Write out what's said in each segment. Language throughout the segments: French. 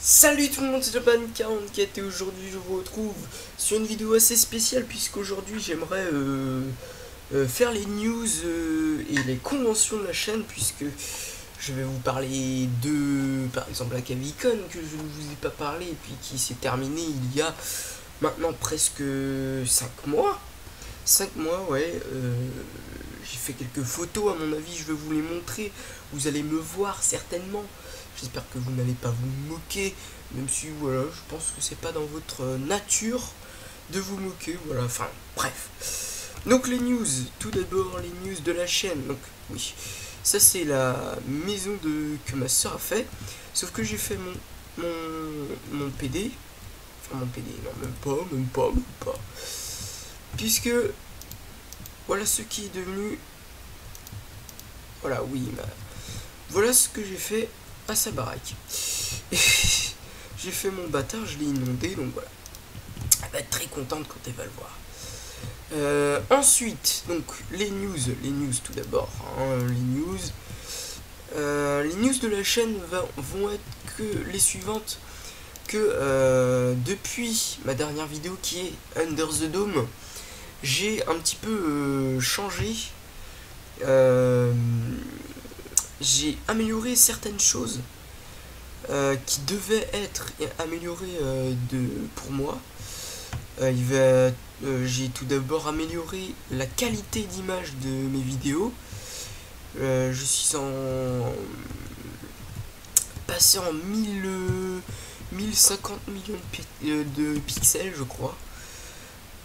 Salut tout le monde, c'est Japan44 et aujourd'hui je vous retrouve sur une vidéo assez spéciale puisqu'aujourd'hui j'aimerais faire les news et les conventions de la chaîne, puisque je vais vous parler de, par exemple, la Cavicon que je ne vous ai pas parlé et puis qui s'est terminée il y a maintenant presque 5 mois. 5 mois, ouais. J'ai fait quelques photos, à mon avis je vais vous les montrer, vous allez me voir certainement. J'espère que vous n'allez pas vous moquer, même si voilà, je pense que c'est pas dans votre nature de vous moquer, voilà, enfin bref. Donc les news, tout d'abord les news de la chaîne. Donc oui, ça c'est la maison que ma soeur a fait, sauf que j'ai fait mon PD, enfin mon PD, non même pas, puisque voilà ce qui est devenu, voilà oui, voilà ce que j'ai fait à sa baraque. J'ai fait mon bâtard, je l'ai inondé, donc voilà. Elle va être très contente quand elle va le voir. Ensuite, donc les news tout d'abord, hein, les news de la chaîne vont être que les suivantes, que depuis ma dernière vidéo qui est Under the Dome, j'ai un petit peu changé, j'ai amélioré certaines choses qui devaient être améliorées pour moi. J'ai tout d'abord amélioré la qualité d'image de mes vidéos. Je suis passé en 1050 millions de pixels, je crois.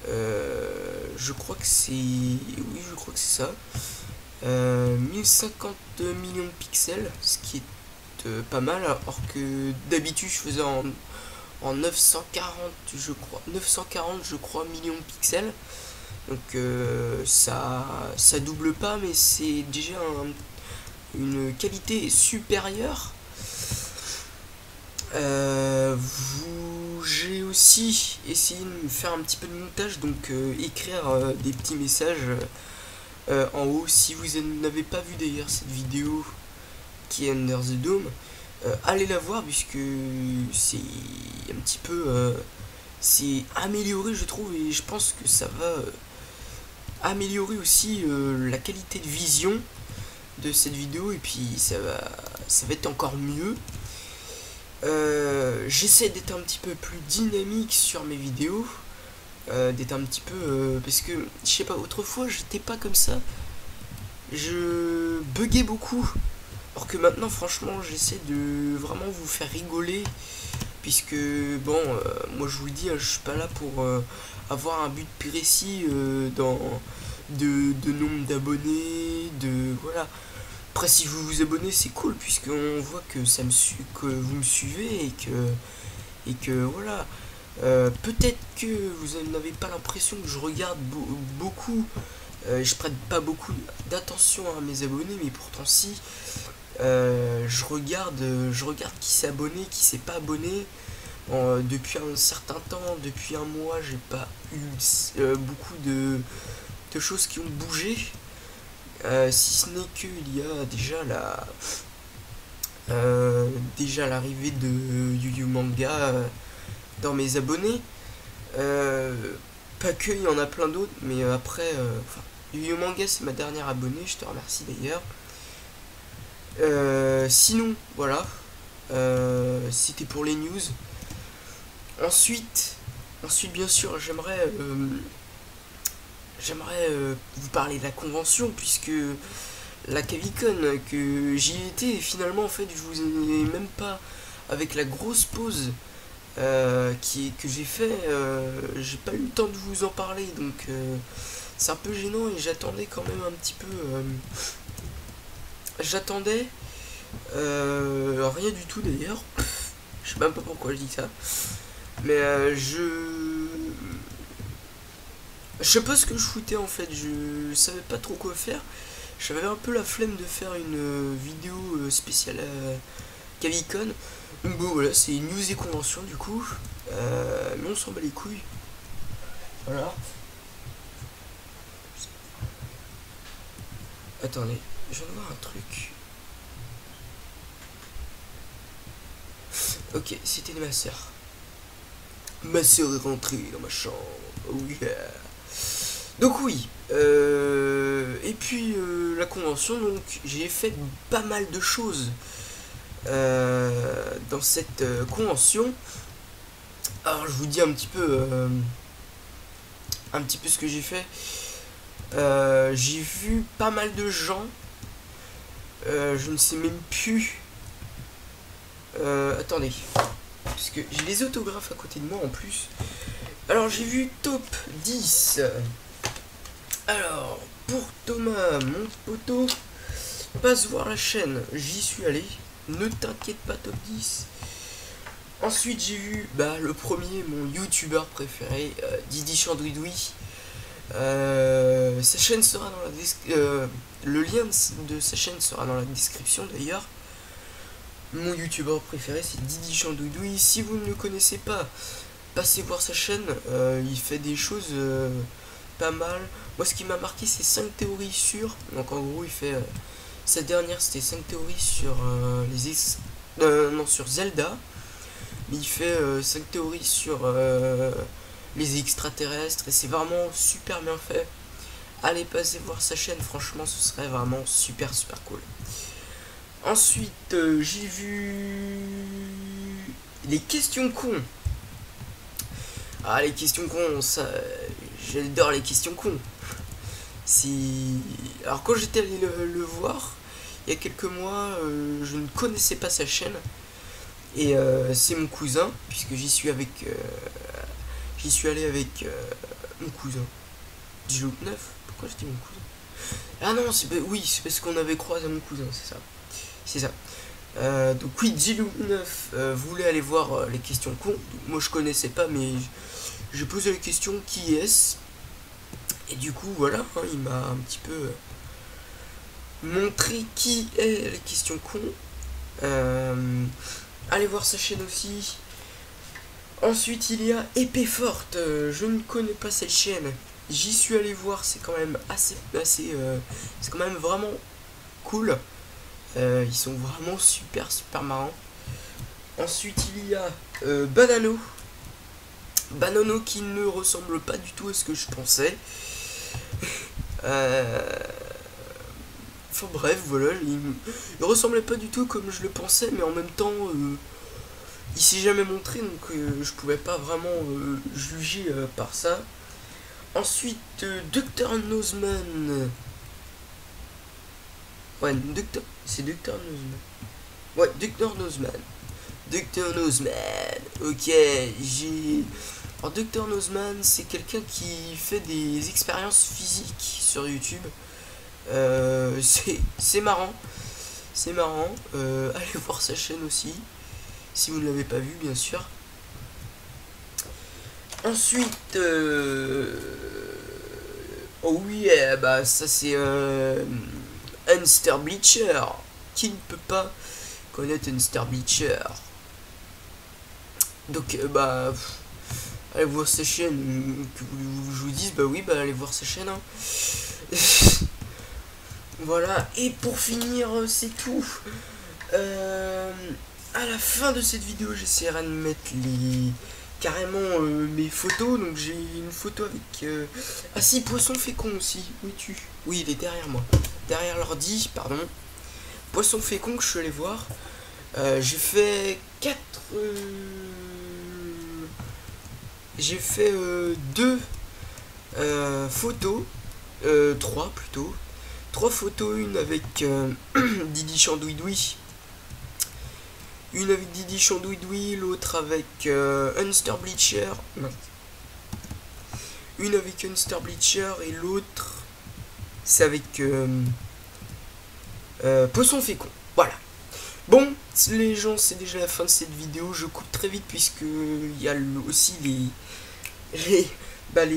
Je crois que c'est... Oui, je crois que c'est ça. 1050 millions de pixels, ce qui est pas mal, alors que d'habitude je faisais en 940 je crois millions de pixels. Donc ça double pas, mais c'est déjà une qualité supérieure. J'ai aussi essayé de me faire un petit peu de montage, donc écrire des petits messages en haut. Si vous n'avez pas vu d'ailleurs cette vidéo qui est Under the Dome, allez la voir, puisque c'est un petit peu c'est amélioré, je trouve, et je pense que ça va améliorer aussi la qualité de vision de cette vidéo, et puis ça va être encore mieux. J'essaie d'être un petit peu plus dynamique sur mes vidéos, d'être un petit peu parce que je sais pas, autrefois j'étais pas comme ça, je buguais beaucoup. Alors que maintenant, franchement, j'essaie de vraiment vous faire rigoler, puisque, bon, moi je vous le dis, hein, je suis pas là pour avoir un but précis de nombre d'abonnés, voilà. Après, si vous vous abonnez, c'est cool, puisqu'on voit que que vous me suivez et que voilà. Peut-être que vous n'avez pas l'impression que je regarde beaucoup, je prête pas beaucoup d'attention à mes abonnés, mais pourtant si. Je regarde qui s'est abonné, qui s'est pas abonné. Depuis un certain temps, depuis un mois, j'ai pas eu beaucoup de choses qui ont bougé. Si ce n'est qu'il y a déjà l'arrivée de Yu Yu Manga dans mes abonnés. Pas que, il y en a plein d'autres, mais après, Yu Yu Manga c'est ma dernière abonnée, je te remercie d'ailleurs. Sinon, voilà, c'était pour les news. Ensuite bien sûr, j'aimerais vous parler de la convention, puisque la Cavicon, que j'y étais, et finalement, en fait, je vous ai même pas, avec la grosse pause que j'ai fait, j'ai pas eu le temps de vous en parler, donc c'est un peu gênant, et j'attendais quand même un petit peu. J'attendais rien du tout d'ailleurs. Je sais même pas pourquoi je dis ça. Mais je sais pas ce que je foutais en fait. Je savais pas trop quoi faire. J'avais un peu la flemme de faire une vidéo spéciale Cavicon. Donc bon, voilà, c'est une news et convention du coup. Mais on s'en bat les couilles. Voilà. Attendez, je viens de voir un truc. Ok, c'était ma soeur. Ma soeur est rentrée dans ma chambre. Oh yeah. Donc oui. Et puis la convention, donc j'ai fait pas mal de choses dans cette convention. Alors je vous dis un petit peu ce que j'ai fait. J'ai vu pas mal de gens. Je ne sais même plus. Attendez. Parce que j'ai les autographes à côté de moi en plus. Alors j'ai vu top 10. Alors, pour Thomas, mon poteau, passe voir la chaîne. J'y suis allé. Ne t'inquiète pas, top 10. Ensuite j'ai vu le premier, mon youtubeur préféré, Didi Chandouidoui. Sa chaîne sera dans la description. Le lien de sa chaîne sera dans la description d'ailleurs. Mon youtubeur préféré c'est Didi Chandouidoui. Si vous ne le connaissez pas, passez voir sa chaîne. Il fait des choses pas mal. Moi ce qui m'a marqué c'est 5 théories sur. Donc en gros il fait. Sa dernière c'était 5 théories sur sur Zelda. Mais il fait 5 théories sur les extraterrestres. Et c'est vraiment super bien fait. Allez passer voir sa chaîne. Franchement ce serait vraiment super cool. Ensuite, j'ai vu les questions cons. Ah, les questions cons, ça, j'adore les questions cons. Alors quand j'étais allé le voir, il y a quelques mois, je ne connaissais pas sa chaîne. Et c'est mon cousin, puisque j'y suis allé avec mon cousin. Gilou 9. Pourquoi je dis mon cousin? Ah non, oui, c'est parce qu'on avait croisé mon cousin, c'est ça. C'est ça. Donc oui, Gilou9 voulait aller voir les questions cons. Donc, moi je connaissais pas, mais j'ai posé la question qui est-ce. Et du coup voilà, hein, il m'a un petit peu montré qui est les questions cons. Allez voir sa chaîne aussi. Ensuite il y a Épée Forte. Je ne connais pas cette chaîne. J'y suis allé voir, c'est quand même c'est quand même vraiment cool. Ils sont vraiment super marrants. Ensuite il y a Banano. Banano qui ne ressemble pas du tout à ce que je pensais. Enfin bref, voilà, il ressemblait pas du tout comme je le pensais, mais en même temps il s'est jamais montré, donc je pouvais pas vraiment juger par ça. Ensuite Dr Nozman. Ouais, c'est Dr Nozman. Ouais, Dr Nozman. Dr Nozman. Ok, Alors Dr Nozman, c'est quelqu'un qui fait des expériences physiques sur YouTube. C'est marrant. C'est marrant. Allez voir sa chaîne aussi. Si vous ne l'avez pas vu, bien sûr. Ensuite... oh oui, ça c'est... Unster Bleacher. Qui ne peut pas connaître Unster Bleacher? Donc allez voir sa chaîne. Que je vous dise, oui, allez voir sa chaîne, hein. Voilà, et pour finir, c'est tout. À la fin de cette vidéo, j'essaierai de mettre carrément mes photos. Donc j'ai une photo avec ah si, Poisson Fécond aussi. Où es-tu? Oui, il est derrière moi, derrière l'ordi, pardon. Poisson Fécond que je suis allé voir. J'ai fait 4 j'ai fait 2 photos, 3 plutôt. 3 photos, une avec Didi Chandouidoui, une avec Didi Chandouidoui, l'autre avec Unster Bleacher, non. Une avec Unster Bleacher et l'autre c'est avec Poisson Fécond. Voilà. Bon, les gens, c'est déjà la fin de cette vidéo. Je coupe très vite puisque il y a aussi les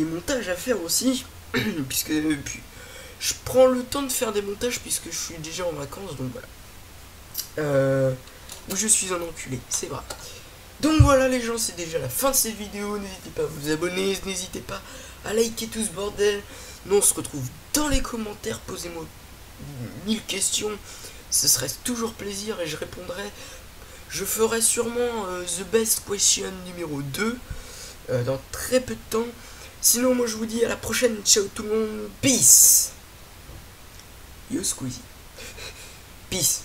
montages à faire aussi. Puisque je prends le temps de faire des montages puisque je suis déjà en vacances, donc voilà. Où je suis un enculé, c'est vrai. Donc voilà les gens, c'est déjà la fin de cette vidéo. N'hésitez pas à vous abonner, n'hésitez pas à liker tout ce bordel. Nous on se retrouve dans les commentaires, posez-moi 1000 questions. Ce serait toujours plaisir et je répondrai Je ferai sûrement The Best Question numéro 2 dans très peu de temps. Sinon, moi je vous dis à la prochaine. Ciao tout le monde. Peace. Yo Squeezie. Peace.